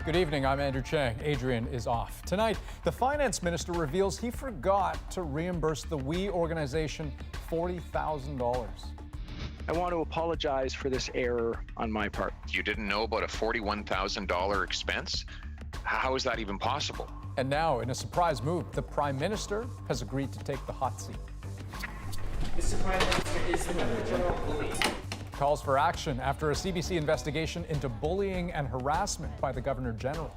Good evening, I'm Andrew Chang. Adrian is off. Tonight, the Finance Minister reveals he forgot to reimburse the We organization $40,000. I want to apologize for this error on my part. You didn't know about a $41,000 expense? How is that even possible? And now, in a surprise move, the Prime Minister has agreed to take the hot seat. Mr. Prime Minister, is the Governor General bullied? Calls for action after a CBC investigation into bullying and harassment by the Governor General.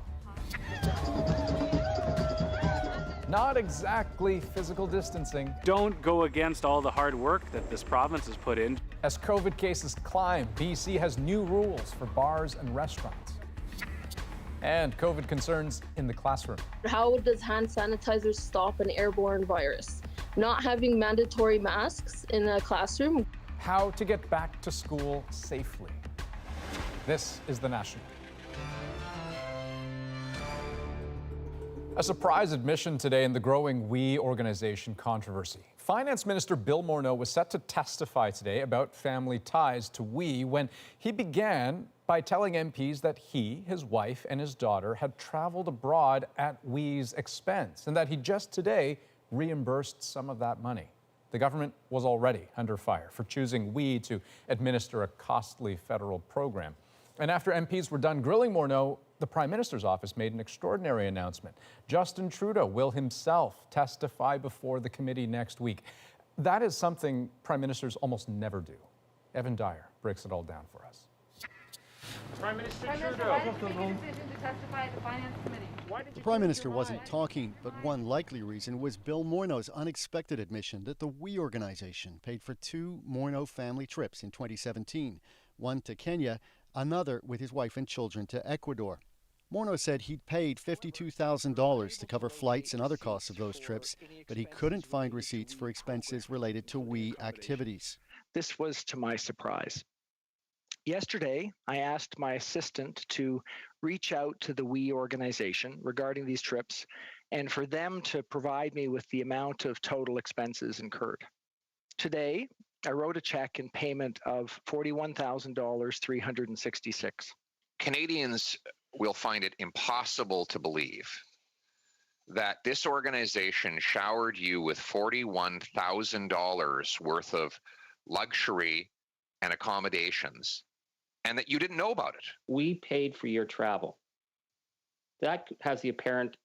Not exactly physical distancing. Don't go against all the hard work that this province has put in. As COVID cases climb, BC has new rules for bars and restaurants. And COVID concerns in the classroom. How does hand sanitizer stop an airborne virus? Not having mandatory masks in a classroom. How to get back to school safely. This is The National. A surprise admission today in the growing We organization controversy. Finance Minister Bill Morneau was set to testify today about family ties to We when he began by telling MPs that he, his wife, and his daughter had traveled abroad at We's expense and that he just today reimbursed some of that money. The government was already under fire for choosing We to administer a costly federal program. And after MPs were done grilling Morneau, the Prime Minister's office made an extraordinary announcement. Justin Trudeau will himself testify before the committee next week. That is something Prime Ministers almost never do. Evan Dyer breaks it all down for us. Prime Minister Prime Minister, Trudeau. why did you make a decision to testify at the Finance Committee? The Prime Minister wasn't talking, but one likely reason was Bill Morneau's unexpected admission that the We organization paid for 2 Morneau family trips in 2017, one to Kenya, another with his wife and children to Ecuador. Morneau said he'd paid $52,000 to cover flights and other costs of those trips, but he couldn't find receipts for expenses related to We activities. This was to my surprise. Yesterday, I asked my assistant to reach out to the We organization regarding these trips and for them to provide me with the amount of total expenses incurred. Today, I wrote a check in payment of $41,366. Canadians will find it impossible to believe that this organization showered you with $41,000 worth of luxury and accommodations, and that you didn't know about it. We paid for your travel. That has the apparent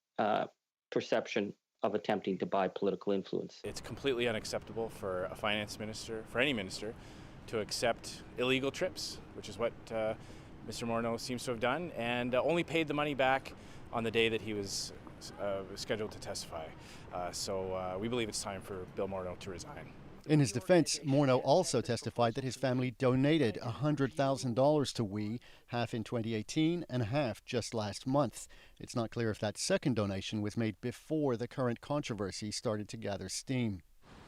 perception of attempting to buy political influence. It's completely unacceptable for a finance minister, for any minister, to accept illegal trips, which is what Mr. Morneau seems to have done, and only paid the money back on the day that he was scheduled to testify. So we believe it's time for Bill Morneau to resign. In his defense, Morneau also testified that his family donated $100,000 to We, half in 2018 and half just last month. It's not clear if that second donation was made before the current controversy started to gather steam.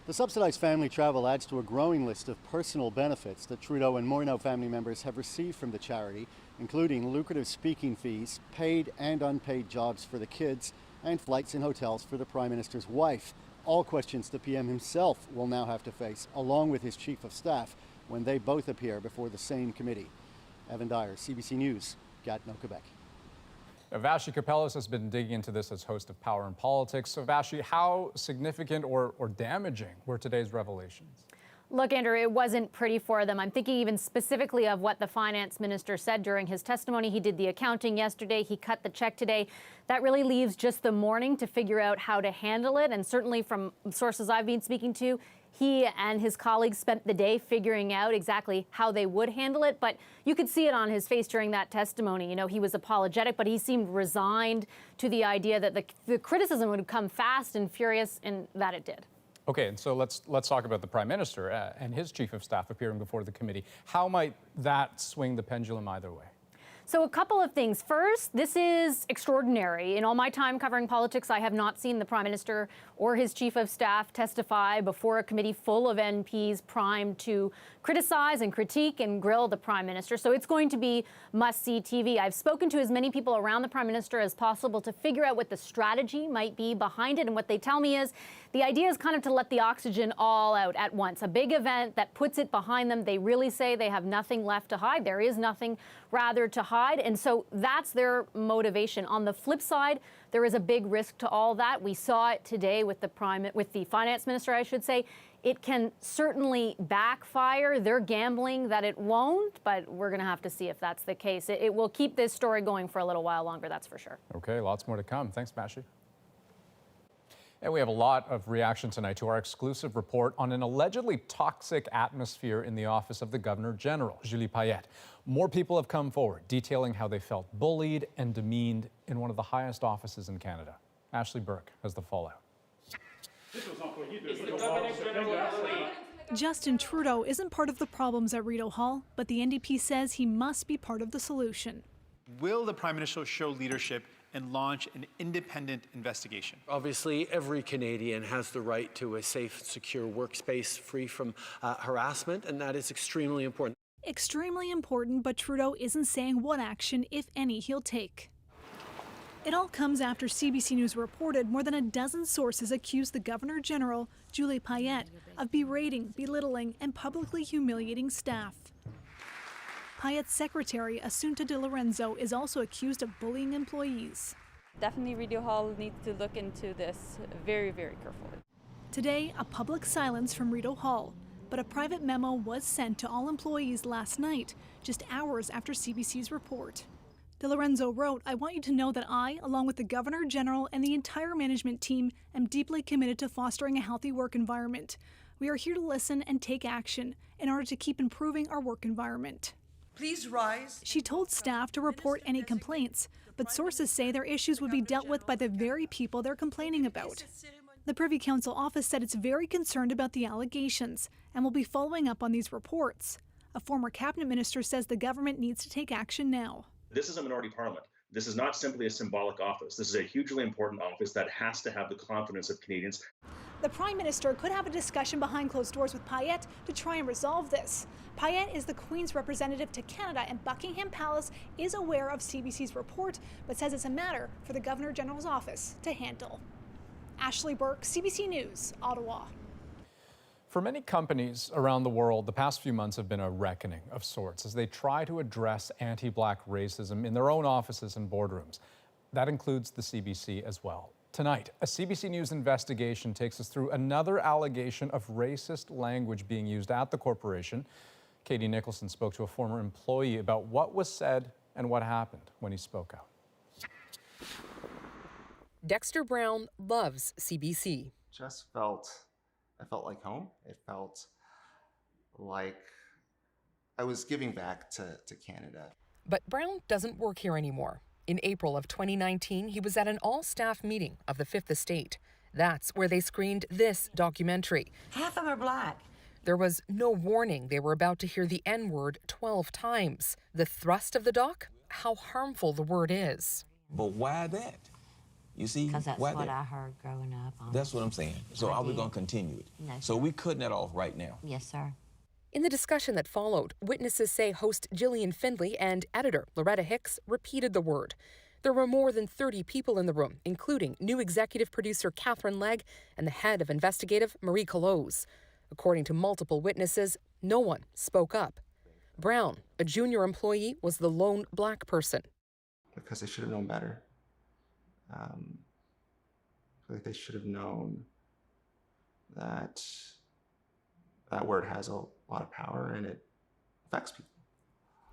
The subsidized family travel adds to a growing list of personal benefits that Trudeau and Morneau family members have received from the charity, including lucrative speaking fees, paid and unpaid jobs for the kids, and flights and hotels for the Prime Minister's wife. All questions the PM himself will now have to face, along with his Chief of Staff, when they both appear before the same committee. Evan Dyer, CBC News, Gatineau, Quebec. Vashi Kapelis has been digging into this as host of Power and Politics. So Vashi, how significant or damaging were today's revelations? Look, Andrew, it wasn't pretty for them. I'm thinking even specifically of what the finance minister said during his testimony. He did the accounting yesterday. He cut the check today. That really leaves just the morning to figure out how to handle it. And certainly from sources I've been speaking to, he and his colleagues spent the day figuring out exactly how they would handle it. But you could see it on his face during that testimony. You know, he was apologetic, but he seemed resigned to the idea that the criticism would come fast and furious, and that it did. Okay, and so let's talk about the Prime Minister and his Chief of Staff appearing before the committee. How might that swing the pendulum either way? So a couple of things. First, this is extraordinary. In all my time covering politics, I have not seen the Prime Minister or his Chief of Staff testify before a committee full of MPs primed to criticize and critique and grill the Prime Minister. So it's going to be must-see TV. I've spoken to as many people around the Prime Minister as possible to figure out what the strategy might be behind it. And what they tell me is the idea is kind of to let the oxygen all out at once. A big event that puts it behind them. They really say they have nothing left to hide. There is nothing rather to hide. hide. And so that's their motivation. On the flip side, there is a big risk to all that. We saw it today with the finance minister, I should say. It can certainly backfire. They're gambling that it won't, but we're going to have to see if that's the case. It will keep this story going for a little while longer, that's for sure. Okay, lots more to come. Thanks, Mashi. And we have a lot of reaction tonight to our exclusive report on an allegedly toxic atmosphere in the office of the Governor General, Julie Payette. More people have come forward detailing how they felt bullied and demeaned in one of the highest offices in Canada. Ashley Burke has the fallout. Justin Trudeau isn't part of the problems at Rideau Hall, but the NDP says he must be part of the solution. Will the Prime Minister show leadership and launch an independent investigation? Obviously, every Canadian has the right to a safe, secure workspace free from harassment, and that is extremely important. Extremely important, but Trudeau isn't saying what action, if any, he'll take. It all comes after CBC News reported more than a dozen sources accused the Governor General, Julie Payette, of berating, belittling, and publicly humiliating staff. Payette's secretary, Assunta De Lorenzo, is also accused of bullying employees. Definitely Rideau Hall needs to look into this very, very carefully. Today, a public silence from Rideau Hall, but a private memo was sent to all employees last night, just hours after CBC's report. De Lorenzo wrote, "I want you to know that I, along with the Governor General and the entire management team, am deeply committed to fostering a healthy work environment. We are here to listen and take action in order to keep improving our work environment." Please rise. She told staff to report any complaints, but sources say their issues would be dealt with by the very people they're complaining about. The Privy Council office said it's very concerned about the allegations and will be following up on these reports. A former cabinet minister says the government needs to take action now. This is a minority parliament. This is not simply a symbolic office. This is a hugely important office that has to have the confidence of Canadians. The Prime Minister could have a discussion behind closed doors with Payette to try and resolve this. Payette is the Queen's representative to Canada, and Buckingham Palace is aware of CBC's report, but says it's a matter for the Governor General's office to handle. Ashley Burke, CBC News, Ottawa. For many companies around the world, the past few months have been a reckoning of sorts as they try to address anti-Black racism in their own offices and boardrooms. That includes the CBC as well. Tonight, a CBC News investigation takes us through another allegation of racist language being used at the corporation. Katie Nicholson spoke to a former employee about what was said and what happened when he spoke out. Dexter Brown loves CBC. I felt like home. It felt like I was giving back to Canada. But Brown doesn't work here anymore. In April of 2019, he was at an all-staff meeting of the Fifth Estate. That's where they screened this documentary. Half of them are Black. There was no warning they were about to hear the N-word 12 times. The thrust of the doc? How harmful the word is. But why that? You see, because that's what I heard growing up. That's what I'm saying. So are we going to continue it? No, so we're cutting that off right now. Yes, sir. In the discussion that followed, witnesses say host Gillian Findley and editor Loretta Hicks repeated the word. There were more than 30 people in the room, including new executive producer Catherine Legg and the head of investigative Marie Close. According to multiple witnesses, no one spoke up. Brown, a junior employee, was the lone Black person. Because they should have known better. I feel like they should have known that that word has a lot of power and it affects people.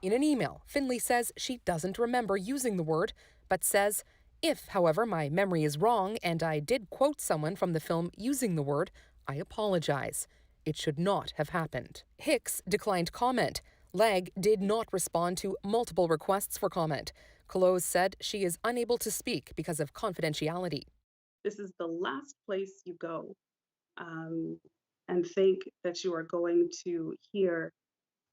In an email, Findley says she doesn't remember using the word, but says, if, however, my memory is wrong and I did quote someone from the film using the word, I apologize. It should not have happened. Hicks declined comment. Legg did not respond to multiple requests for comment. Close said she is unable to speak because of confidentiality. This is the last place you go and think that you are going to hear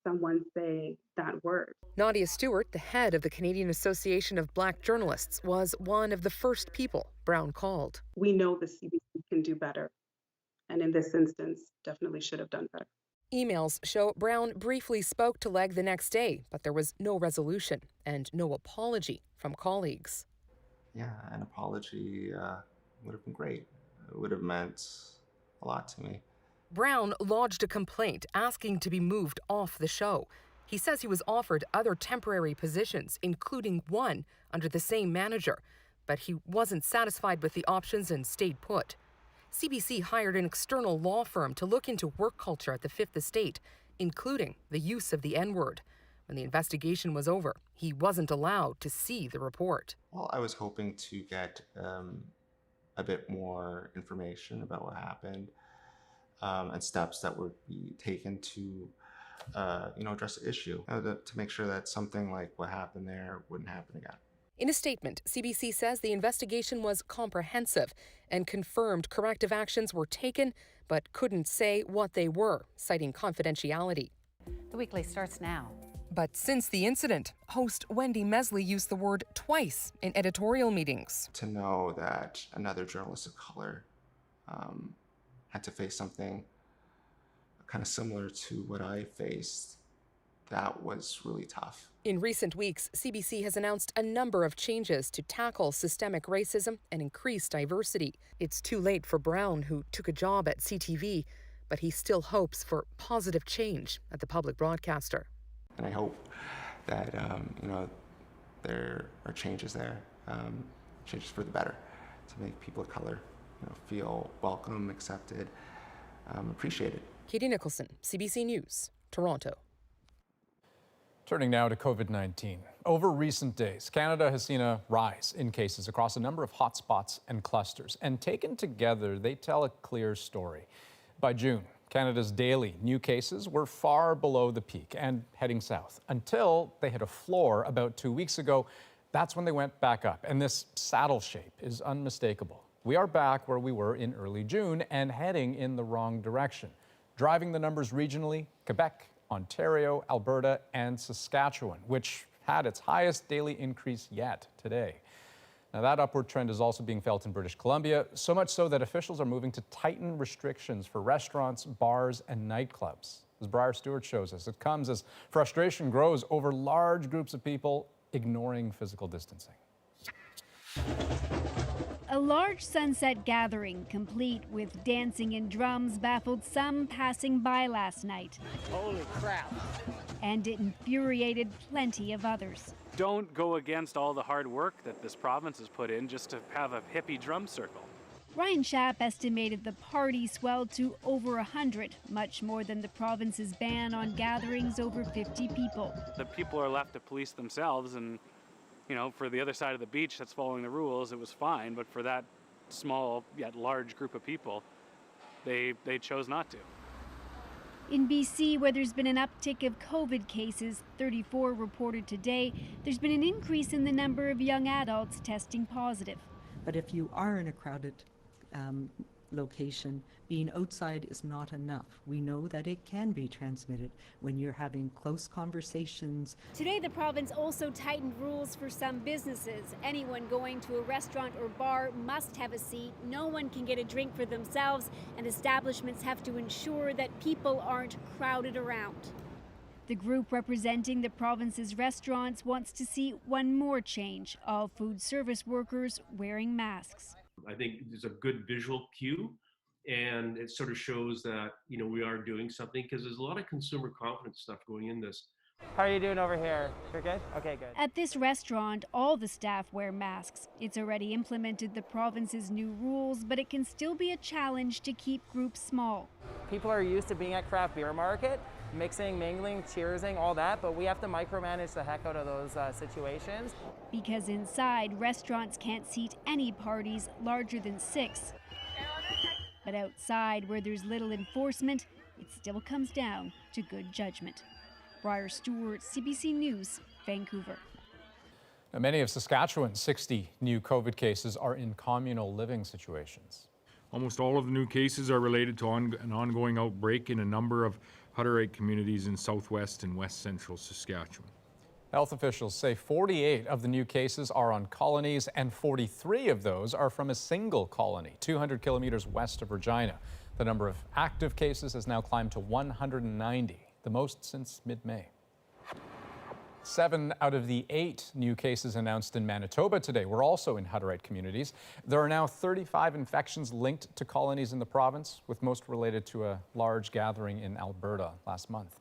someone say that word. Nadia Stewart, the head of the Canadian Association of Black Journalists, was one of the first people Brown called. We know the CBC can do better, and in this instance, definitely should have done better. Emails show Brown briefly spoke to Legg the next day, but there was no resolution and no apology from colleagues. Yeah, an apology would have been great. It would have meant a lot to me. Brown lodged a complaint asking to be moved off the show. He says he was offered other temporary positions, including one under the same manager, but he wasn't satisfied with the options and stayed put. CBC hired an external law firm to look into work culture at the Fifth Estate, including the use of the N-word. When the investigation was over, he wasn't allowed to see the report. Well, I was hoping to get a bit more information about what happened and steps that would be taken to address the issue, to make sure that something like what happened there wouldn't happen again. In a statement, CBC says the investigation was comprehensive and confirmed corrective actions were taken, but couldn't say what they were, citing confidentiality. The Weekly starts now. But since the incident, host Wendy Mesley used the word twice in editorial meetings. To know that another journalist of color had to face something kind of similar to what I faced, that was really tough. In recent weeks, CBC has announced a number of changes to tackle systemic racism and increase diversity. It's too late for Brown, who took a job at CTV, but he still hopes for positive change at the public broadcaster. And I hope that, there are changes there, changes for the better, to make people of color feel welcome, accepted, appreciated. Katie Nicholson, CBC News, Toronto. Turning now to COVID-19. Over recent days, Canada has seen a rise in cases across a number of hotspots and clusters. And taken together, they tell a clear story. By June, Canada's daily new cases were far below the peak and heading south until they hit a floor about 2 weeks ago. That's when they went back up. And this saddle shape is unmistakable. We are back where we were in early June and heading in the wrong direction. Driving the numbers regionally, Quebec, Ontario, Alberta, and Saskatchewan, which had its highest daily increase yet today. Now, that upward trend is also being felt in British Columbia, so much so that officials are moving to tighten restrictions for restaurants, bars, and nightclubs. As Briar Stewart shows us, it comes as frustration grows over large groups of people ignoring physical distancing. A large sunset gathering, complete with dancing and drums, baffled some passing by last night. Holy crap. And it infuriated plenty of others. Don't go against all the hard work that this province has put in just to have a hippie drum circle. Ryan Schaap estimated the party swelled to over 100, much more than the province's ban on gatherings over 50 people. The people are left to police themselves, and for the other side of the beach that's following the rules, it was fine, but for that small yet large group of people, they chose not to. In BC, where there's been an uptick of COVID cases, 34 reported today, there's been an increase in the number of young adults testing positive. But if you are in a crowded location, being outside is not enough. We know that it can be transmitted when you're having close conversations. Today, the province also tightened rules for some businesses. Anyone going to a restaurant or bar must have a seat. No one can get a drink for themselves, and establishments have to ensure that people aren't crowded around. The group representing the province's restaurants wants to see one more change: all food service workers wearing masks. I think there's a good visual cue, and it sort of shows that we are doing something, because there's a lot of consumer confidence stuff going in this. How are you doing over here? You're good? Okay, good. At this restaurant, all the staff wear masks. It's already implemented the province's new rules, but it can still be a challenge to keep groups small. People are used to being at craft beer market, mixing, mingling, cheersing, all that, but we have to micromanage the heck out of those situations. Because inside, restaurants can't seat any parties larger than 6. But outside, where there's little enforcement, it still comes down to good judgment. Briar Stewart, CBC News, Vancouver. Now, many of Saskatchewan's 60 new COVID cases are in communal living situations. Almost all of the new cases are related to an ongoing outbreak in a number of Hutterite communities in southwest and west central Saskatchewan. Health officials say 48 of the new cases are on colonies, and 43 of those are from a single colony, 200 kilometers west of Regina. The number of active cases has now climbed to 190, the most since mid-May. 7 out of the 8 new cases announced in Manitoba today were also in Hutterite communities. There are now 35 infections linked to colonies in the province, with most related to a large gathering in Alberta last month.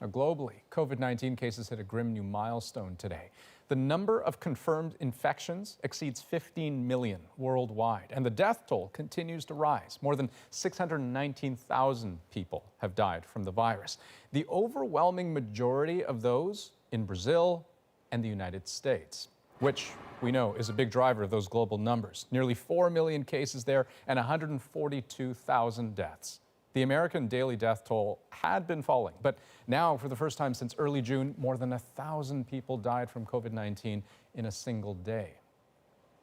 Now, globally, COVID-19 cases hit a grim new milestone today. The number of confirmed infections exceeds 15 million worldwide, and the death toll continues to rise. More than 619,000 people have died from the virus. The overwhelming majority of those in Brazil and the United States, which we know is a big driver of those global numbers. Nearly 4 million cases there and 142,000 deaths. The American daily death toll had been falling, but now, for the first time since early June, more than 1,000 people died from COVID-19 in a single day.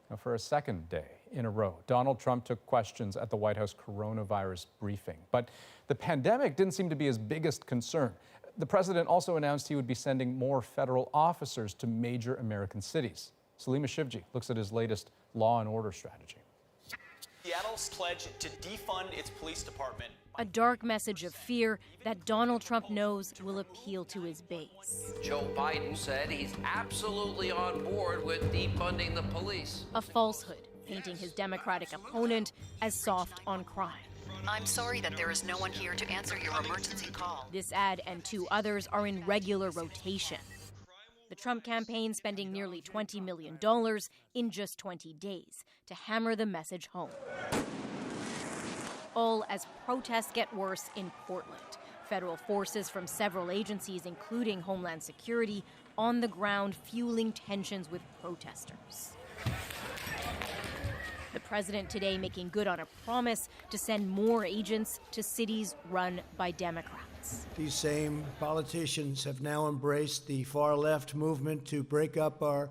Now, for a second day in a row, Donald Trump took questions at the White House coronavirus briefing. But the pandemic didn't seem to be his biggest concern. The president also announced he would be sending more federal officers to major American cities. Salima Shivji looks at his latest law and order strategy. Seattle's pledge to defund its police department. A dark message of fear that Donald Trump knows will appeal to his base. Joe Biden said he's absolutely on board with defunding the police. A falsehood, painting his Democratic opponent as soft on crime. I'm sorry that there is no one here to answer your emergency call. This ad and two others are in regular rotation. The Trump campaign spending nearly $20 million in just 20 days to hammer the message home. All as protests get worse in Portland. Federal forces from several agencies, including Homeland Security, on the ground fueling tensions with protesters. The president today making good on a promise to send more agents to cities run by Democrats. These same politicians have now embraced the far-left movement to break up our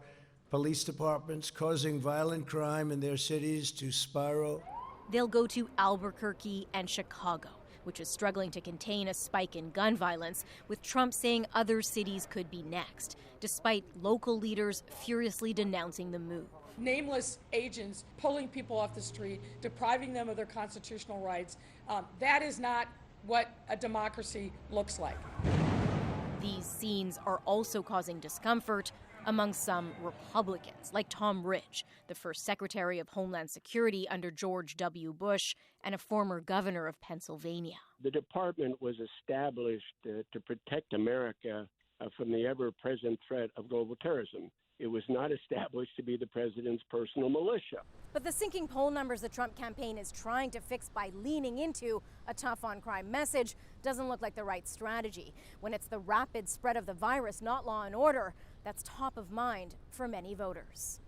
police departments, causing violent crime in their cities to spiral. They'll go to Albuquerque and Chicago, which is struggling to contain a spike in gun violence, with Trump saying other cities could be next, despite local leaders furiously denouncing the move. Nameless agents pulling people off the street, depriving them of their constitutional rights. That is not what a democracy looks like. These scenes are also causing discomfort among some Republicans, like Tom Ridge, the first Secretary of Homeland Security under George W. Bush and a former governor of Pennsylvania. The department was established to protect America from the ever-present threat of global terrorism. It was not established to be the president's personal militia. But the sinking poll numbers the Trump campaign is trying to fix by leaning into a tough-on-crime message doesn't look like the right strategy. When it's the rapid spread of the virus, not law and order, that's top of mind for many voters.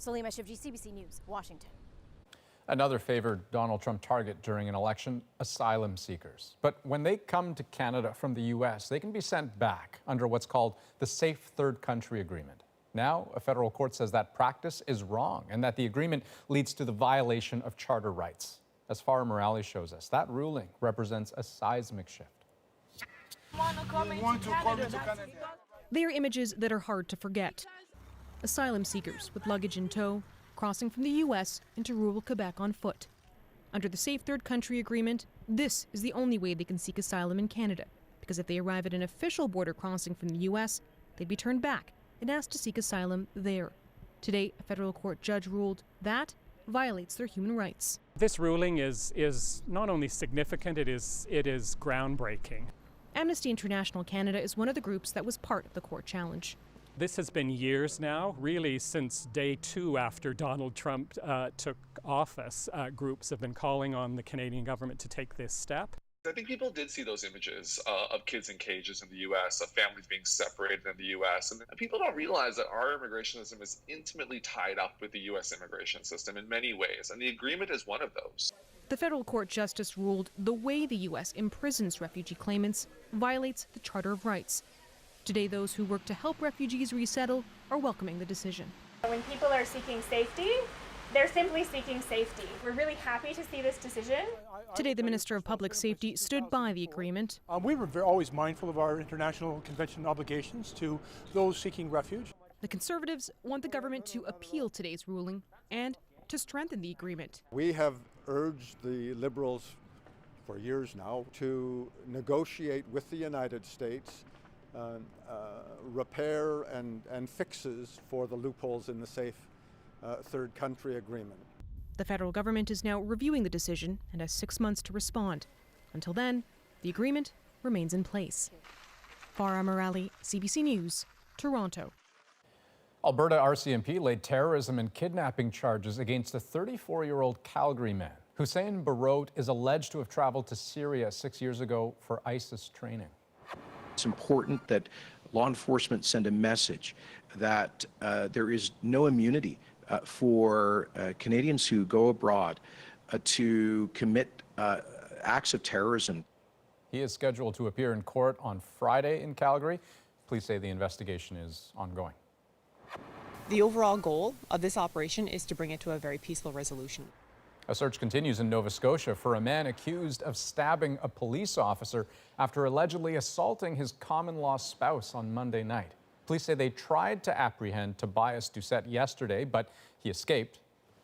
Salima Shivji, CBC News, Washington. Another favored Donald Trump target during an election, asylum seekers. But when they come to Canada from the U.S., they can be sent back under what's called the Safe Third Country Agreement. Now, a federal court says that practice is wrong and that the agreement leads to the violation of charter rights. As Farah Morales shows us, that ruling represents a seismic shift. They are images that are hard to forget. Asylum seekers with luggage in tow, crossing from the U.S. into rural Quebec on foot. Under the Safe Third Country Agreement, this is the only way they can seek asylum in Canada, because if they arrive at an official border crossing from the U.S., they'd be turned back and asked to seek asylum there. Today, a federal court judge ruled that violates their human rights. This ruling is not only significant, it is groundbreaking. Amnesty International Canada is one of the groups that was part of the court challenge. This has been years now, really since day 2 after Donald Trump took office. Groups have been calling on the Canadian government to take this step. I think people did see those images of kids in cages in the U.S., of families being separated in the U.S., and people don't realize that our immigration system is intimately tied up with the U.S. immigration system in many ways, and the agreement is one of those. The federal court justice ruled the way the U.S. imprisons refugee claimants violates the Charter of Rights. Today, those who work to help refugees resettle are welcoming the decision. When people are seeking safety, they're simply seeking safety. We're really happy to see this decision. Today, the Minister of Public Safety stood by the agreement. We were always mindful of our international convention obligations to those seeking refuge. The Conservatives want the government to appeal today's ruling and to strengthen the agreement. We have urged the Liberals for years now to negotiate with the United States repair and fixes for the loopholes in the Safe Third Country Agreement. The federal government is now reviewing the decision and has 6 months to respond. Until then, the agreement remains in place. Farah Morali, CBC News, Toronto. Alberta RCMP laid terrorism and kidnapping charges against a 34-year-old Calgary man. Hussein Barot is alleged to have traveled to Syria 6 years ago for ISIS training. It's important that law enforcement send a message that there is no immunity for Canadians who go abroad to commit acts of terrorism. He is scheduled to appear in court on Friday in Calgary. Police say the investigation is ongoing. The overall goal of this operation is to bring it to a very peaceful resolution. A search continues in Nova Scotia for a man accused of stabbing a police officer after allegedly assaulting his common-law spouse on Monday night. Police say they tried to apprehend Tobias Doucette yesterday, but he escaped.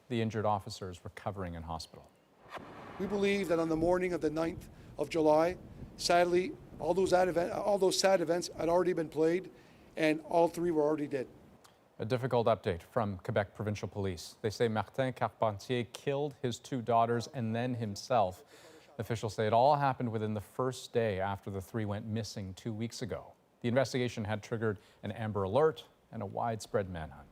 The injured officer is recovering in hospital. We believe that on the morning of the 9th of July, sadly, all those sad events had already been played, and all three were already dead. A difficult update from Quebec Provincial Police. They say Martin Carpentier killed his two daughters and then himself. Officials say it all happened within the first day after the three went missing 2 weeks ago. The investigation had triggered an Amber Alert and a widespread manhunt.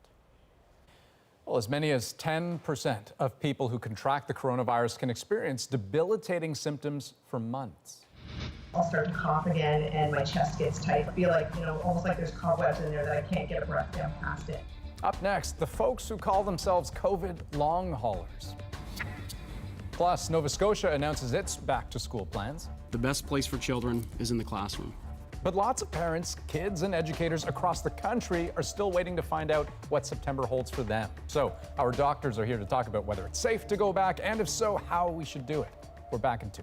Well, as many as 10% of people who contract the coronavirus can experience debilitating symptoms for months. I'll start to cough again and my chest gets tight. I feel like, almost like there's cobwebs in there that I can't get a breath down past it. Up next, the folks who call themselves COVID long haulers. Plus, Nova Scotia announces its back-to-school plans. The best place for children is in the classroom. But lots of parents, kids, and educators across the country are still waiting to find out what September holds for them. So, our doctors are here to talk about whether it's safe to go back, and if so, how we should do it. We're back in 2.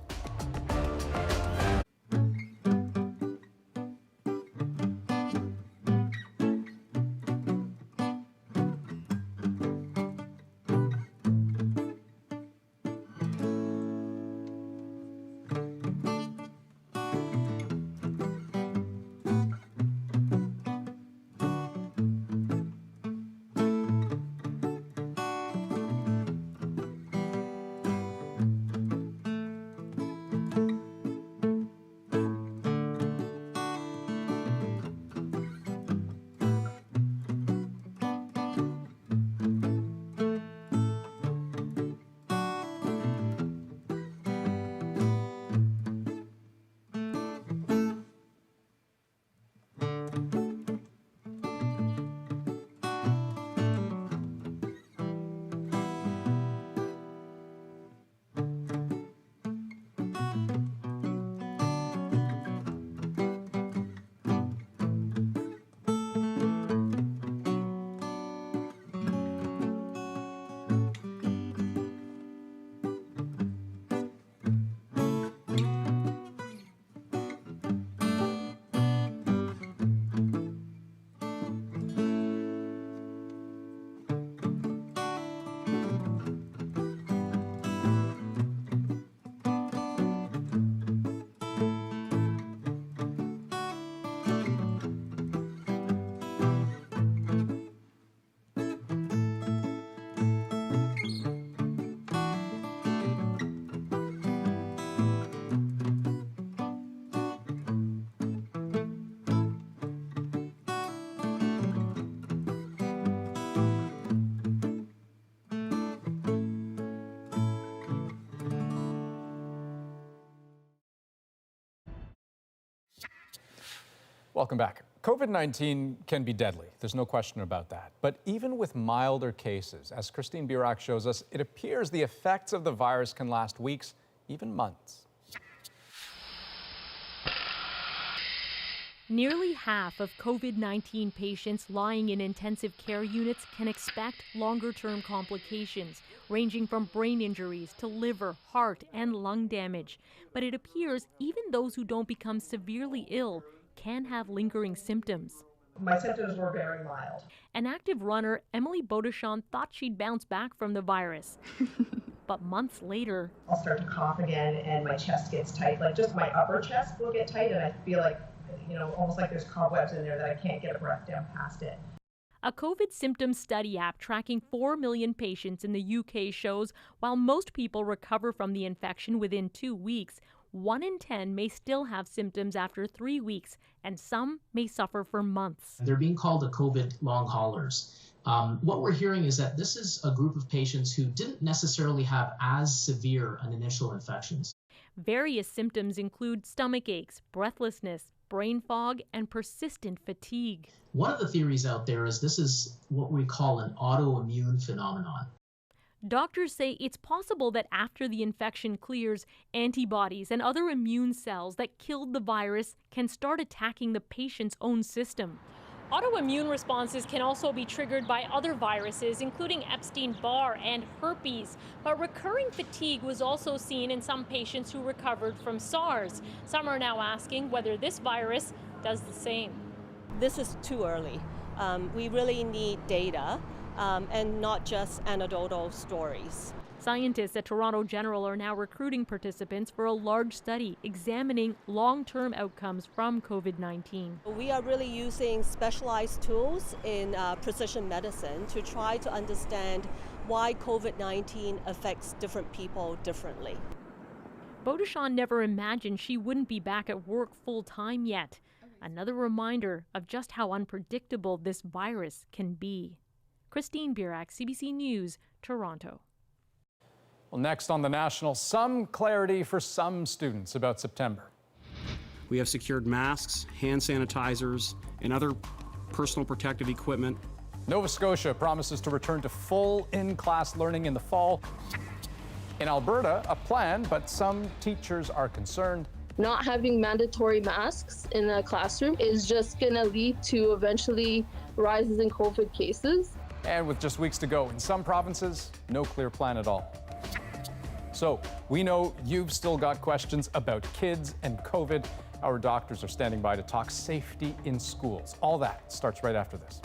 Welcome back. COVID-19 can be deadly. There's no question about that. But even with milder cases, as Christine Burak shows us, it appears the effects of the virus can last weeks, even months. Nearly half of COVID-19 patients lying in intensive care units can expect longer-term complications, ranging from brain injuries to liver, heart, and lung damage. But it appears even those who don't become severely ill can have lingering symptoms. My symptoms were very mild. An active runner, Emily Beaudeschamps, thought she'd bounce back from the virus. But months later, I'll start to cough again and my chest gets tight. Like just my upper chest will get tight and I feel like, almost like there's cobwebs in there that I can't get a breath down past it. A COVID symptom study app tracking 4 million patients in the UK shows while most people recover from the infection within 2 weeks, 1 in 10 may still have symptoms after 3 weeks, and some may suffer for months. They're being called the COVID long haulers. What we're hearing is that this is a group of patients who didn't necessarily have as severe an initial infections. Various symptoms include stomach aches, breathlessness, brain fog, and persistent fatigue. One of the theories out there is this is what we call an autoimmune phenomenon. Doctors say it's possible that after the infection clears, antibodies and other immune cells that killed the virus can start attacking the patient's own system. Autoimmune responses can also be triggered by other viruses, including Epstein-Barr and herpes. But recurring fatigue was also seen in some patients who recovered from SARS. Some are now asking whether this virus does the same. This is too early. We really need data and not just anecdotal stories. Scientists at Toronto General are now recruiting participants for a large study examining long-term outcomes from COVID-19. We are really using specialized tools in precision medicine to try to understand why COVID-19 affects different people differently. Beaudeschon never imagined she wouldn't be back at work full-time yet. Another reminder of just how unpredictable this virus can be. Christine Burak, CBC News, Toronto. Well, next on The National, some clarity for some students about September. We have secured masks, hand sanitizers, and other personal protective equipment. Nova Scotia promises to return to full in-class learning in the fall. In Alberta, a plan, but some teachers are concerned. Not having mandatory masks in a classroom is just going to lead to eventually rises in COVID cases. And with just weeks to go, in some provinces, no clear plan at all. So we know you've still got questions about kids and COVID. Our doctors are standing by to talk safety in schools. All that starts right after this.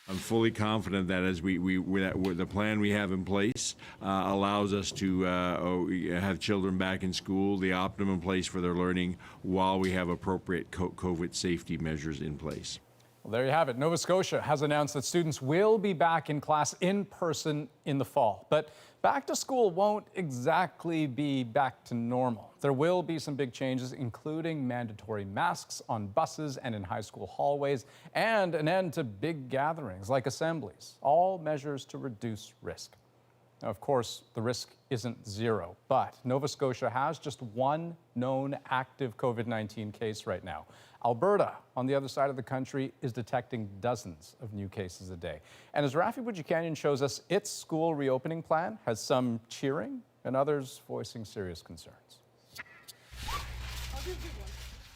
I'm fully confident that as the plan we have in place allows us to have children back in school, the optimum place for their learning, while we have appropriate COVID safety measures in place. Well, there you have it. Nova Scotia has announced that students will be back in class in person in the fall. But back to school won't exactly be back to normal. There will be some big changes, including mandatory masks on buses and in high school hallways, and an end to big gatherings like assemblies, all measures to reduce risk. Now, of course, the risk isn't zero, but Nova Scotia has just one known active COVID-19 case right now. Alberta, on the other side of the country, is detecting dozens of new cases a day. And as Rafi Boudjikanian shows us, its school reopening plan has some cheering and others voicing serious concerns.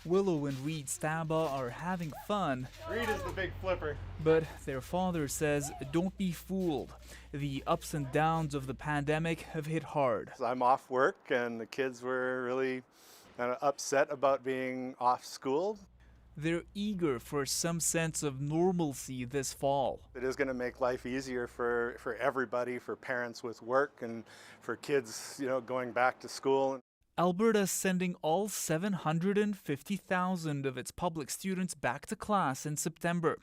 Willow and Reed Staba are having fun. Reed is the big flipper. But their father says, don't be fooled. The ups and downs of the pandemic have hit hard. I'm off work and the kids were really kind of upset about being off school. They're eager for some sense of normalcy this fall. It is going to make life easier for everybody, for parents with work and for kids, going back to school. Alberta sending all 750,000 of its public students back to class in September,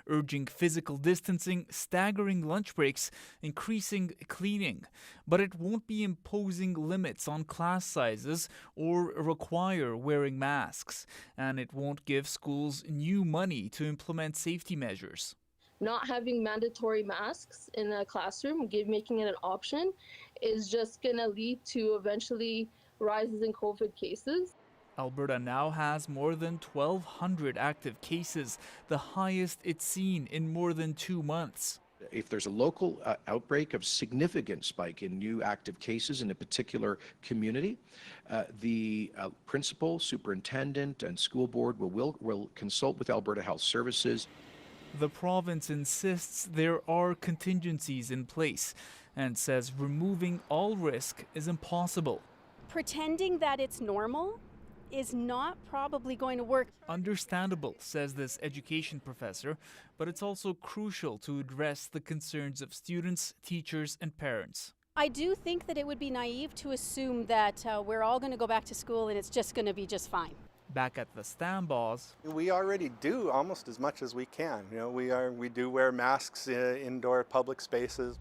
urging physical distancing, staggering lunch breaks, increasing cleaning. But it won't be imposing limits on class sizes or require wearing masks. And it won't give schools new money to implement safety measures. Not having mandatory masks in a classroom, making it an option, is just going to lead to eventually rises in COVID cases. Alberta now has more than 1,200 active cases, the highest it's seen in more than 2 months. If there's a local outbreak of significant spike in new active cases in a particular community, the principal, superintendent, and school board will consult with Alberta Health Services. The province insists there are contingencies in place and says removing all risk is impossible. Pretending that it's normal is not probably going to work. Understandable, says this education professor, but it's also crucial to address the concerns of students, teachers, and parents. I do think that it would be naive to assume that we're all going to go back to school and it's just going to be just fine. Back at the Stambas, we already do almost as much as we can. We do wear masks in indoor public spaces.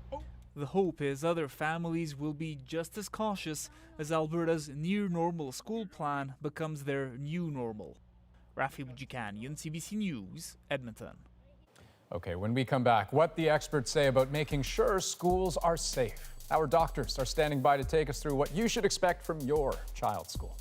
The hope is other families will be just as cautious as Alberta's near-normal school plan becomes their new normal. Rafi Boudjikanian, CBC News, Edmonton. Okay, when we come back, what the experts say about making sure schools are safe. Our doctors are standing by to take us through what you should expect from your child's school.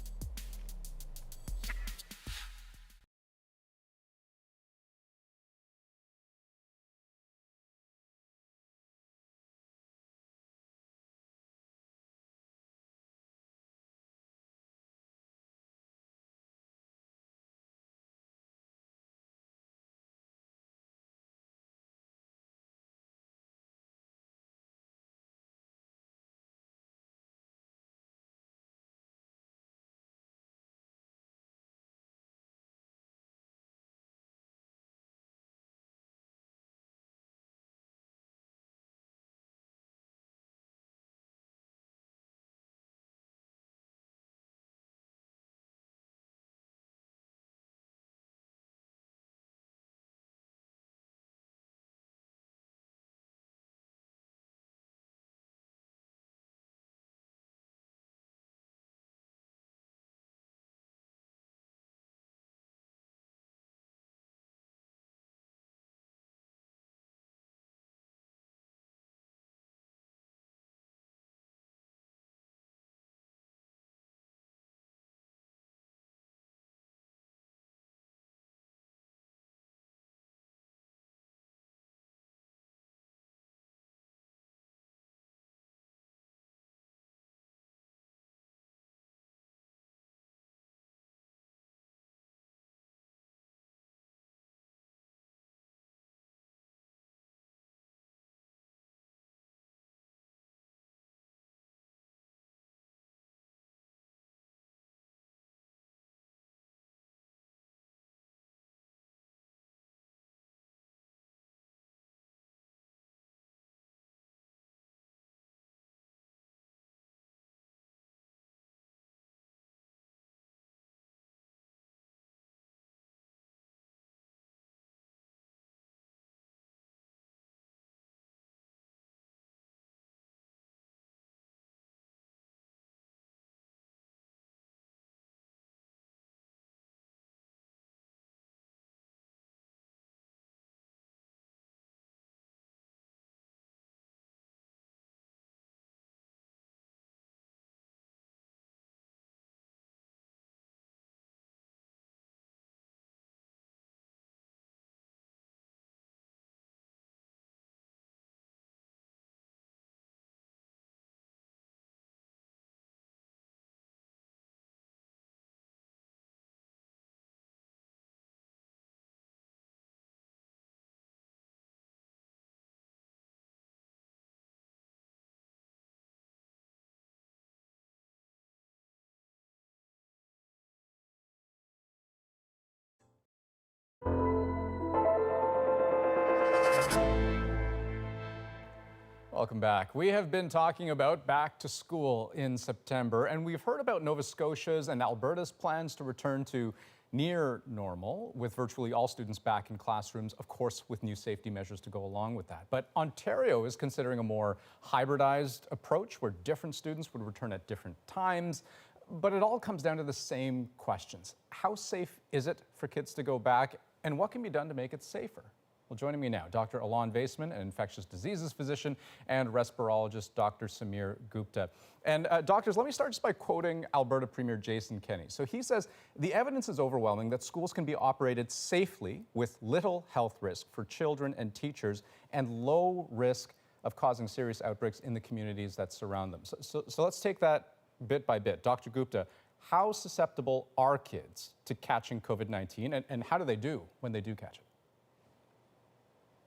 Welcome back. We have been talking about back to school in September, and we've heard about Nova Scotia's and Alberta's plans to return to near normal, with virtually all students back in classrooms, of course, with new safety measures to go along with that. But Ontario is considering a more hybridized approach where different students would return at different times. But it all comes down to the same questions. How safe is it for kids to go back, and what can be done to make it safer? Well, joining me now, Dr. Alon Vaisman, an infectious diseases physician, and respirologist Dr. Samir Gupta. And doctors, let me start just by quoting Alberta Premier Jason Kenney. So he says, the evidence is overwhelming that schools can be operated safely with little health risk for children and teachers and low risk of causing serious outbreaks in the communities that surround them. So let's take that bit by bit. Dr. Gupta, how susceptible are kids to catching COVID-19, and how do they do when they do catch it?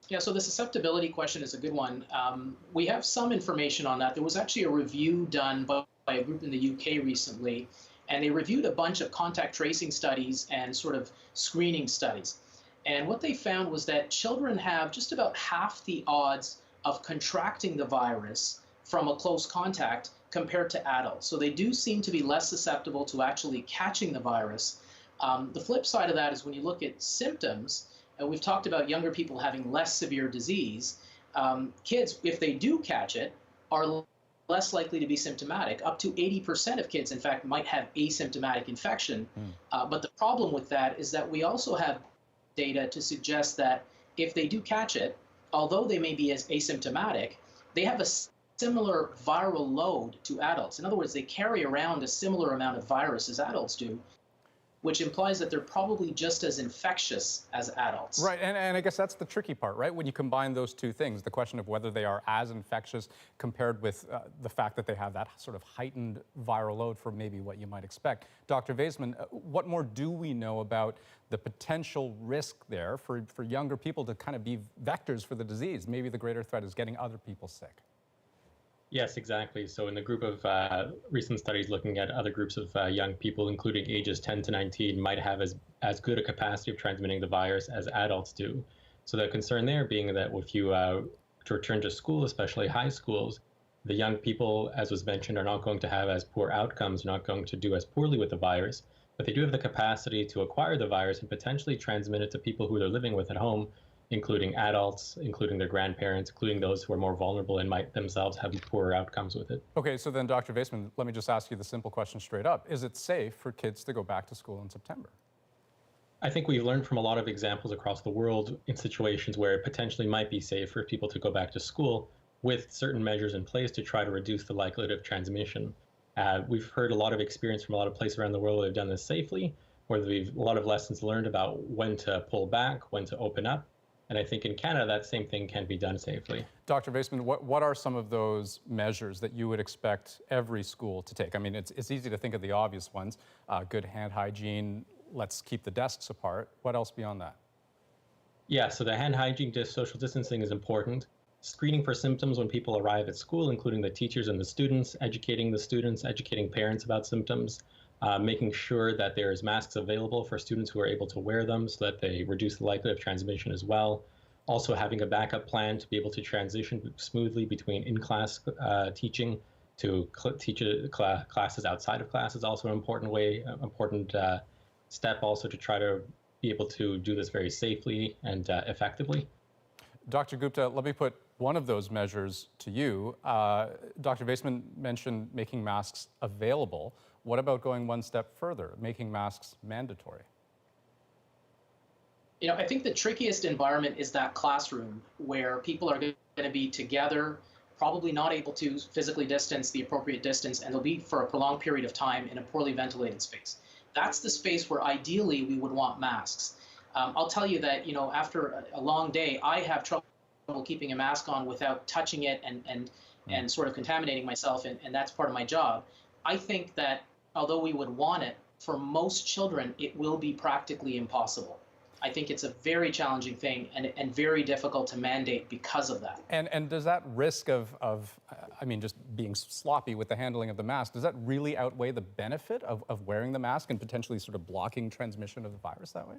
Yeah, so the susceptibility question is a good one. We have some information on that. There was actually a review done by a group in the UK recently, and they reviewed a bunch of contact tracing studies and sort of screening studies. And what they found was that children have just about half the odds of contracting the virus from a close contact compared to adults. So they do seem to be less susceptible to actually catching the virus. The flip side of that is when you look at symptoms, and we've talked about younger people having less severe disease, kids, if they do catch it, are less likely to be symptomatic. Up to 80% of kids, in fact, might have asymptomatic infection. But the problem with that is that we also have data to suggest that if they do catch it, although they may be asymptomatic, they have a similar viral load to adults. In other words, they carry around a similar amount of virus as adults do, which implies that they're probably just as infectious as adults. Right, and I guess that's the tricky part, right? When you combine those two things, the question of whether they are as infectious compared with the fact that they have that sort of heightened viral load for maybe what you might expect. Dr. Vaisman, what more do we know about the potential risk there for younger people to kind of be vectors for the disease? Maybe the greater threat is getting other people sick. Yes, exactly. So in the group of recent studies looking at other groups of young people, including ages 10 to 19, might have as good a capacity of transmitting the virus as adults do. So the concern there being that if you to return to school, especially high schools, the young people, as was mentioned, are not going to have as poor outcomes, not going to do as poorly with the virus, but they do have the capacity to acquire the virus and potentially transmit it to people who they're living with at home, including adults, including their grandparents, including those who are more vulnerable and might themselves have poorer outcomes with it. Okay, so then Dr. Vaisman, let me just ask you the simple question straight up. Is it safe for kids to go back to school in September? I think we've learned from a lot of examples across the world in situations where it potentially might be safe for people to go back to school with certain measures in place to try to reduce the likelihood of transmission. We've heard a lot of experience from a lot of places around the world where they've done this safely, where we've a lot of lessons learned about when to pull back, when to open up. And I think in Canada, that same thing can be done safely. Dr. Vaisman, what are some of those measures that you would expect every school to take? I mean, it's easy to think of the obvious ones, good hand hygiene, let's keep the desks apart. What else beyond that? Yeah, so the hand hygiene, social distancing is important. Screening for symptoms when people arrive at school, including the teachers and the students, educating parents about symptoms, making sure that there's masks available for students who are able to wear them so that they reduce the likelihood of transmission as well. Also having a backup plan to be able to transition smoothly between in-class teaching to classes outside of class is also an important step also to try to be able to do this very safely and effectively. Dr. Gupta, let me put one of those measures to you. Dr. Vaisman mentioned making masks available. What about going one step further, making masks mandatory? You know, I think the trickiest environment is that classroom where people are going to be together, probably not able to physically distance the appropriate distance, and they'll be for a prolonged period of time in a poorly ventilated space. That's the space where ideally we would want masks. I'll tell you that, you know, after a long day, I have trouble keeping a mask on without touching it and sort of contaminating myself, and that's part of my job. I think that although we would want it, for most children, it will be practically impossible. I think it's a very challenging thing and very difficult to mandate because of that. And does that risk of I mean, just being sloppy with the handling of the mask, does that really outweigh the benefit of wearing the mask and potentially sort of blocking transmission of the virus that way?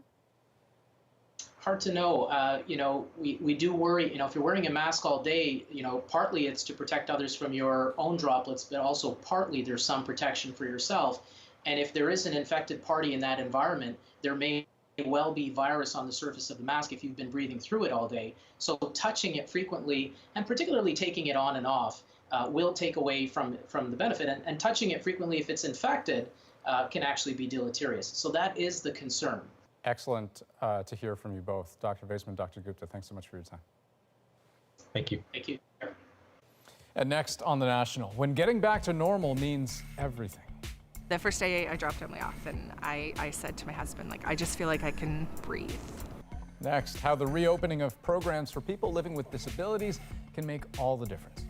Hard to know. We do worry, if you're wearing a mask all day, partly it's to protect others from your own droplets, but also partly there's some protection for yourself. And if there is an infected party in that environment, there may well be virus on the surface of the mask if you've been breathing through it all day. So touching it frequently, and particularly taking it on and off, will take away from the benefit. And touching it frequently if it's infected can actually be deleterious. So that is the concern. Excellent to hear from you both. Dr. Vaisman, Dr. Gupta, thanks so much for your time. Thank you. Thank you. And next on The National, when getting back to normal means everything. The first day I dropped Emily off, and I said to my husband, I just feel like I can breathe. Next, how the reopening of programs for people living with disabilities can make all the difference.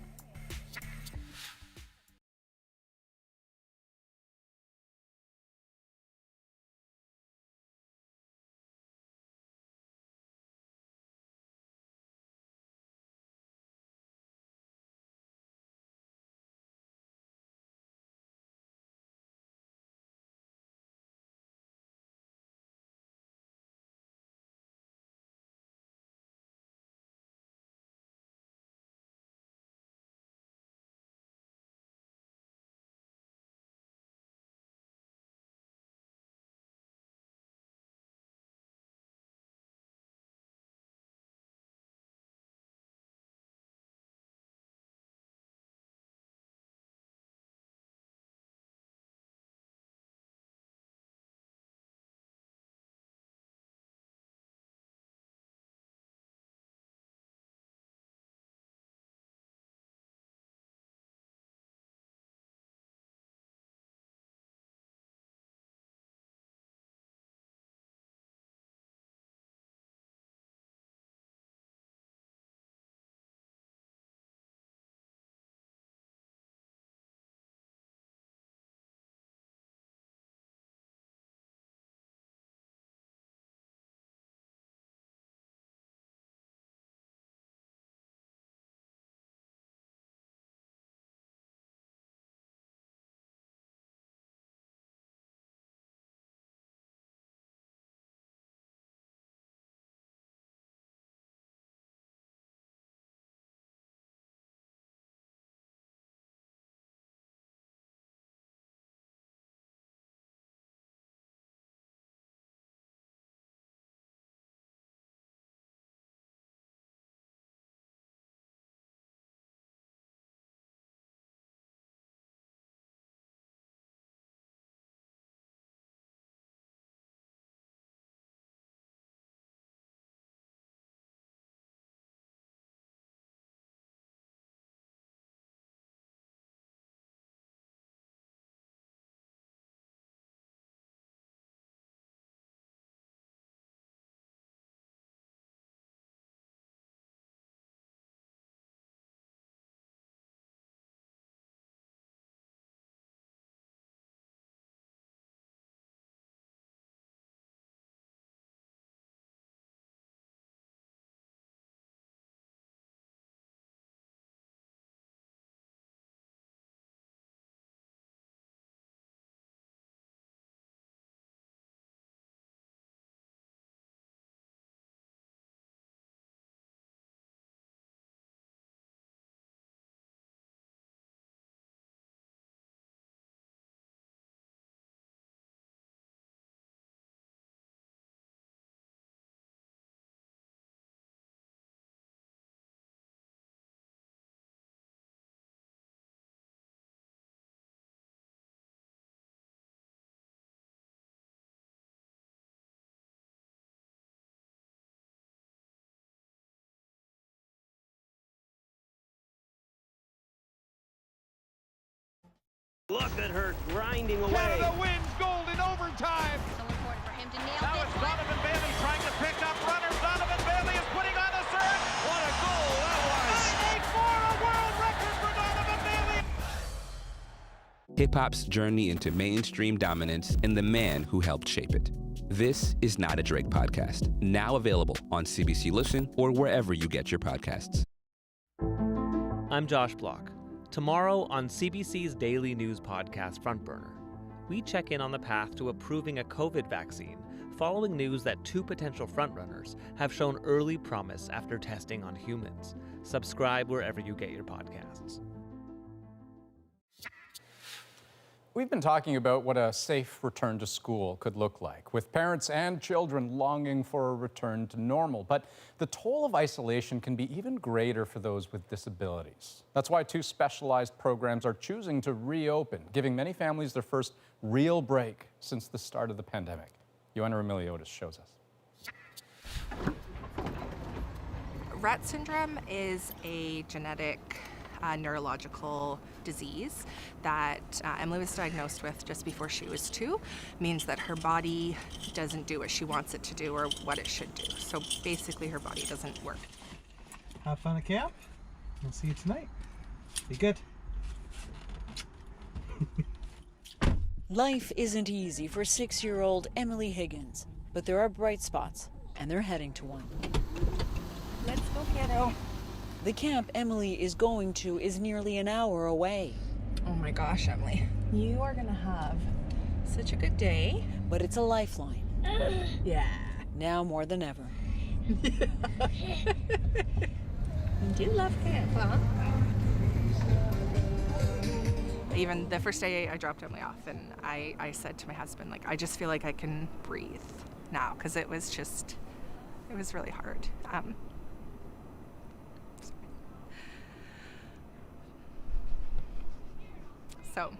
Look at her grinding away. Canada wins gold in overtime. So important for him to nail Now this it's one. Donovan Bailey trying to pick up runners. Donovan Bailey is putting on a serve. What a goal that was. 984, a world record for Donovan Bailey. Hip-hop's journey into mainstream dominance and the man who helped shape it. This is Not a Drake podcast, now available on CBC Listen or wherever you get your podcasts. I'm Josh Block. Tomorrow on CBC's daily news podcast Front Burner, we check in on the path to approving a COVID vaccine following news that 2 potential frontrunners have shown early promise after testing on humans. Subscribe wherever you get your podcasts. We've been talking about what a safe return to school could look like, with parents and children longing for a return to normal. But the toll of isolation can be even greater for those with disabilities. That's why 2 specialized programs are choosing to reopen, giving many families their first real break since the start of the pandemic. Joanna Remiliotis shows us. Rett syndrome is a genetic neurological disease that Emily was diagnosed with just before she was 2. Means that her body doesn't do what she wants it to do or what it should do. So basically her body doesn't work. Have fun at camp. We'll see you tonight. Be good. Life isn't easy for 6-year-old Emily Higgins, but there are bright spots, and they're heading to one. Let's go, kiddo. The camp Emily is going to is nearly an hour away. Oh my gosh, Emily. You are gonna have such a good day. But it's a lifeline. Yeah. Now more than ever. You do love camp, huh? Even the first day I dropped Emily off, and I said to my husband, like, I just feel like I can breathe now, because it was really hard. So,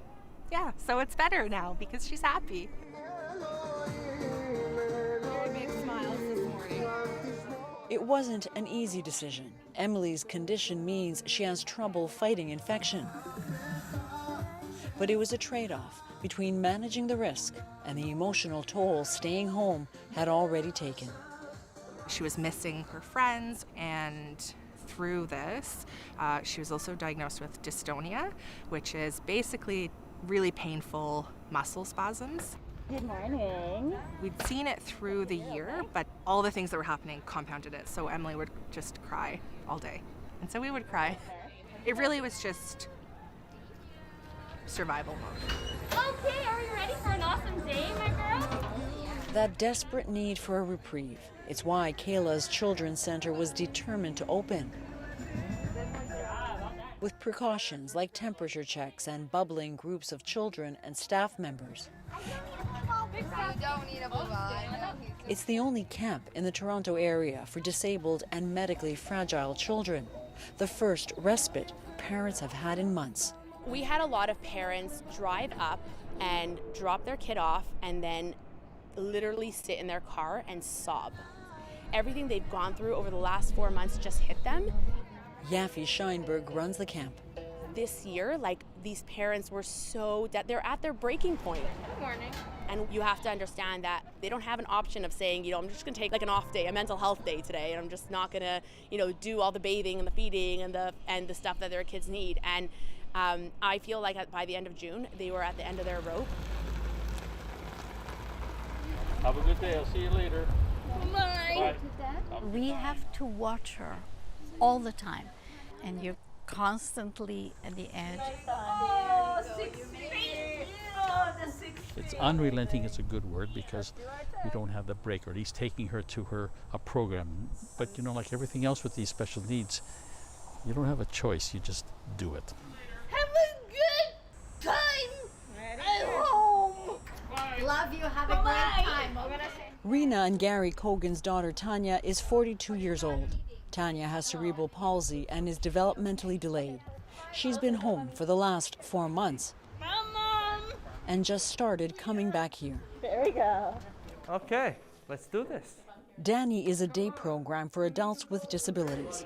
yeah, so it's better now because she's happy. Very big smiles this morning. It wasn't an easy decision. Emily's condition means she has trouble fighting infection. But it was a trade-off between managing the risk and the emotional toll staying home had already taken. She was missing her friends, and through this, she was also diagnosed with dystonia, which is basically really painful muscle spasms. Good morning. We'd seen it through the year, but all the things that were happening compounded it. So Emily would just cry all day. And so we would cry. It really was just survival mode. Okay, are you ready for an awesome day, my girl? That desperate need for a reprieve. It's why Kayla's Children's Center was determined to open. With precautions like temperature checks and bubbling groups of children and staff members. It's the only camp in the Toronto area for disabled and medically fragile children. The first respite parents have had in months. We had a lot of parents drive up and drop their kid off and then literally sit in their car and sob. Everything they've gone through over the last 4 months just hit them. Yaffe Scheinberg runs the camp. This year, these parents were they're at their breaking point. Good morning. And you have to understand that they don't have an option of saying, I'm just gonna take an off day, a mental health day today, and I'm just not gonna, do all the bathing and the feeding and the stuff that their kids need. And I feel like by the end of June, they were at the end of their rope. Have a good day. I'll see you later. Bye. We have to watch her all the time, and you're constantly at the edge. It's unrelenting is a good word because we don't have the break, or at least taking her to a program. But like everything else with these special needs, you don't have a choice. You just do it. Have a good time at home. Love you. Have a great time. Rena and Gary Cogan's daughter Tanya is 42 years old. Tanya has cerebral palsy and is developmentally delayed. She's been home for the last 4 months. Mom. And just started coming back here. There we go. Okay, let's do this. Danny is a day program for adults with disabilities.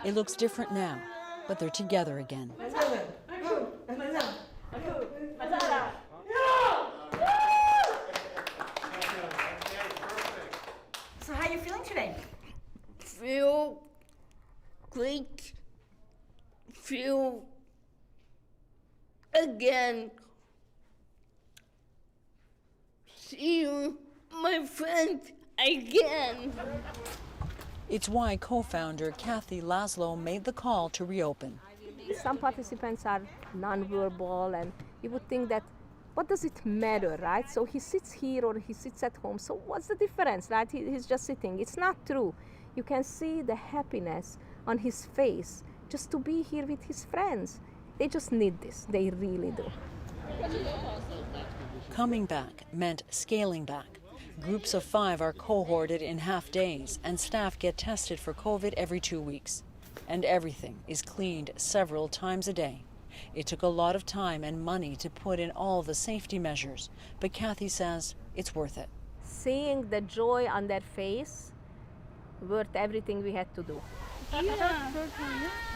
It looks different now, but they're together again. So how are you feeling today? Feel great. Feel again. See my friend again. It's why co-founder Kathy Laszlo made the call to reopen. Some participants are nonverbal, and you would think that, what does it matter, right? So he sits here or he sits at home, so what's the difference, right? He's just sitting. It's not true. You can see the happiness on his face just to be here with his friends. They just need this, they really do. Coming back meant scaling back. Groups of 5 are cohorted in half days, and staff get tested for COVID every 2 weeks. And everything is cleaned several times a day. It took a lot of time and money to put in all the safety measures, but Kathy says it's worth it. Seeing the joy on their face, worth everything we had to do.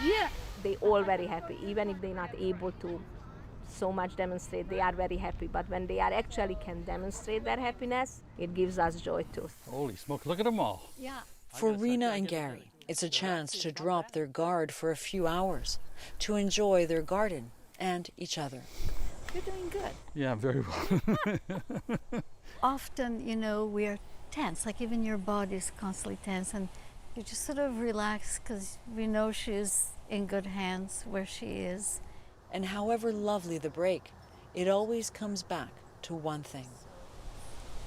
Yeah. They all very happy, even if they're not able to so much demonstrate, they are very happy. But when they are actually can demonstrate their happiness, it gives us joy too. Holy smoke, look at them all. Yeah. For Rena and Gary, it's a chance to drop their guard for a few hours, to enjoy their garden and each other. You're doing good. Yeah, very well. Often, you know, we're tense, like even your body is constantly tense, and you just sort of relax because we know she's in good hands where she is. And however lovely the break, it always comes back to one thing.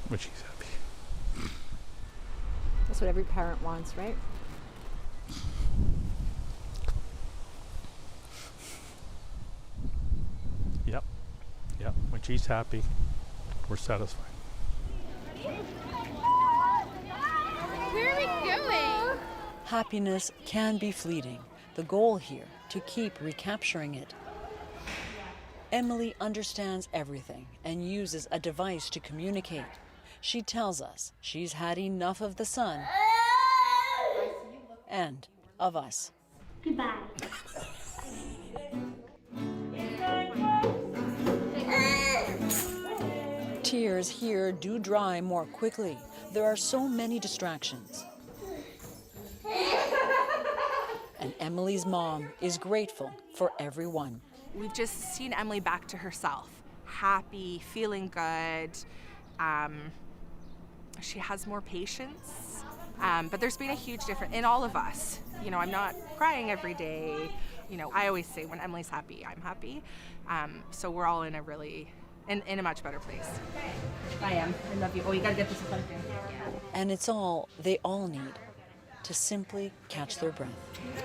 When she's happy. That's what every parent wants, right? Yep. Yep. When she's happy, we're satisfied. Where are we going? Happiness can be fleeting. The goal here, to keep recapturing it. Emily understands everything and uses a device to communicate. She tells us she's had enough of the sun and of us. Goodbye. Tears here do dry more quickly. There are so many distractions. And Emily's mom is grateful for everyone. We've just seen Emily back to herself, happy, feeling good. She has more patience, but there's been a huge difference in all of us. You know, I'm not crying every day. You know, I always say when Emily's happy, I'm happy. So we're all in a really, in a much better place. I am. I love you. Oh, you gotta get this in front of you. And it's all they all need to simply catch their breath.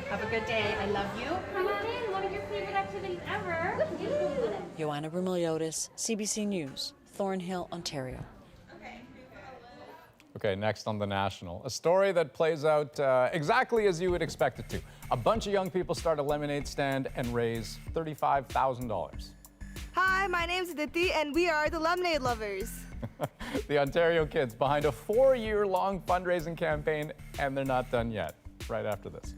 Have a good day. I love you. Come on in. One of your favorite activities ever. Joanna Vermiliotis, CBC News, Thornhill, Ontario. Okay, next on The National, a story that plays out exactly as you would expect it to. A bunch of young people start a lemonade stand and raise $35,000. Hi, my name's Aditi, and we are the Lemonade Lovers. The Ontario kids behind a 4-year-long fundraising campaign, and they're not done yet. Right after this.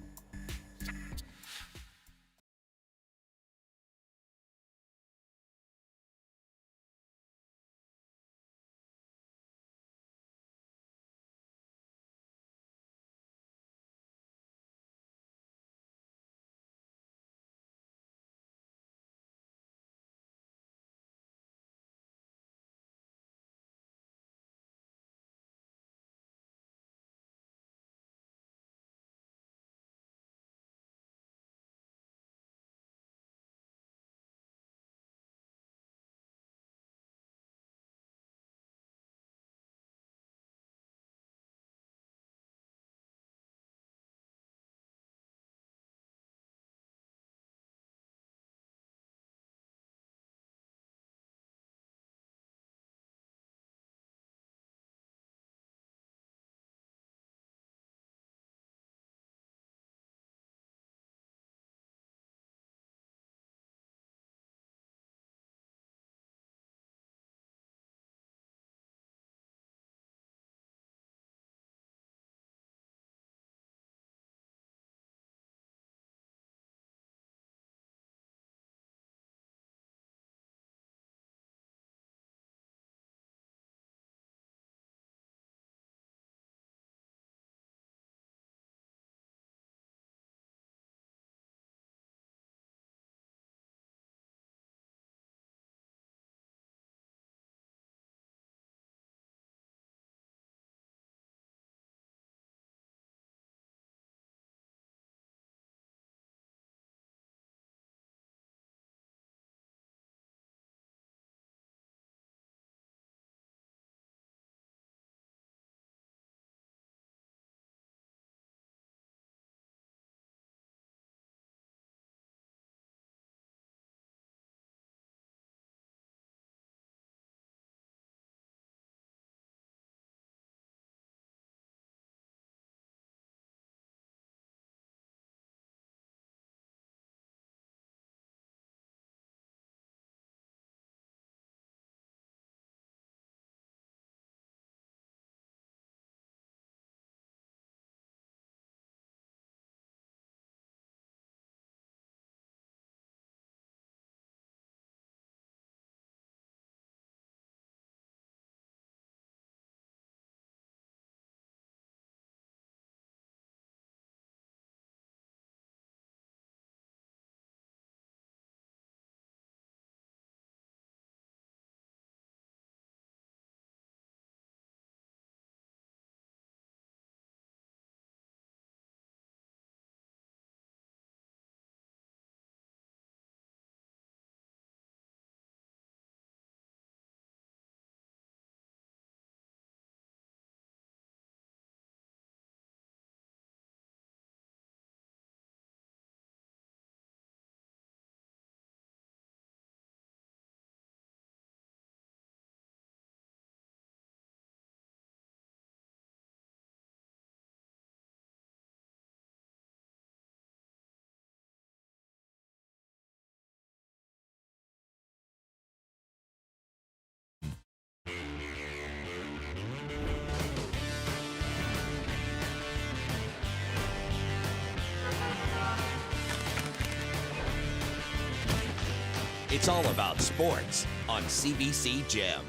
It's all about sports on CBC Gem.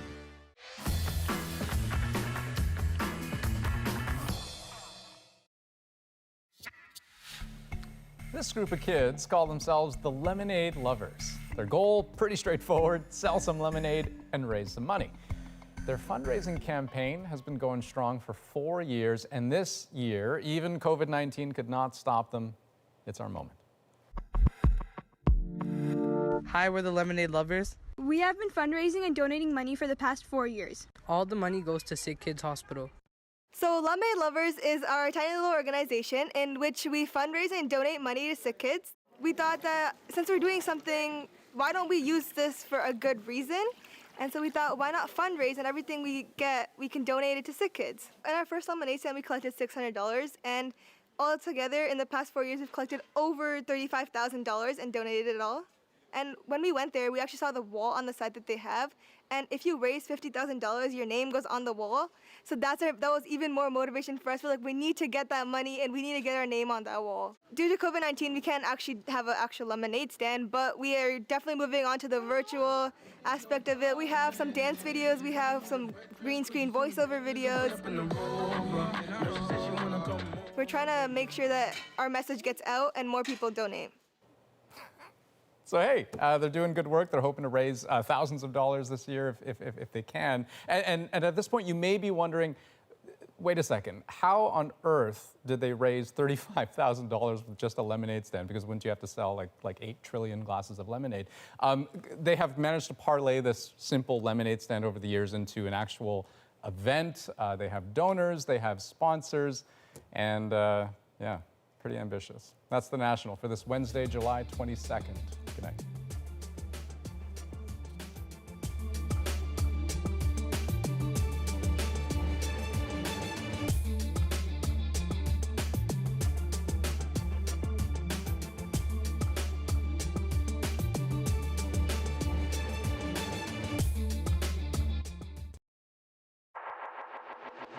This group of kids call themselves the Lemonade Lovers. Their goal, pretty straightforward, sell some lemonade and raise some money. Their fundraising campaign has been going strong for 4 years, and this year, even COVID-19 could not stop them. It's our moment. Hi, we're the Lemonade Lovers. We have been fundraising and donating money for the past 4 years. All the money goes to Sick Kids Hospital. So Lemonade Lovers is our tiny little organization in which we fundraise and donate money to sick kids. We thought that since we're doing something, why don't we use this for a good reason? And so we thought, why not fundraise, and everything we get, we can donate it to sick kids. In our first lemonade stand, we collected $600, and all together in the past 4 years, we've collected over $35,000 and donated it all. And when we went there, we actually saw the wall on the side that they have. And if you raise $50,000, your name goes on the wall. So that was even more motivation for us. We're like, we need to get that money and we need to get our name on that wall. Due to COVID-19, we can't actually have an actual lemonade stand, but we are definitely moving on to the virtual aspect of it. We have some dance videos, we have some green screen voiceover videos. We're trying to make sure that our message gets out and more people donate. So hey, they're doing good work. They're hoping to raise thousands of dollars this year if they can. And at this point, you may be wondering, wait a second, how on earth did they raise $35,000 with just a lemonade stand? Because wouldn't you have to sell like 8 trillion glasses of lemonade? They have managed to parlay this simple lemonade stand over the years into an actual event. They have donors, they have sponsors, and yeah, pretty ambitious. That's The National for this Wednesday, July 22nd. Good night.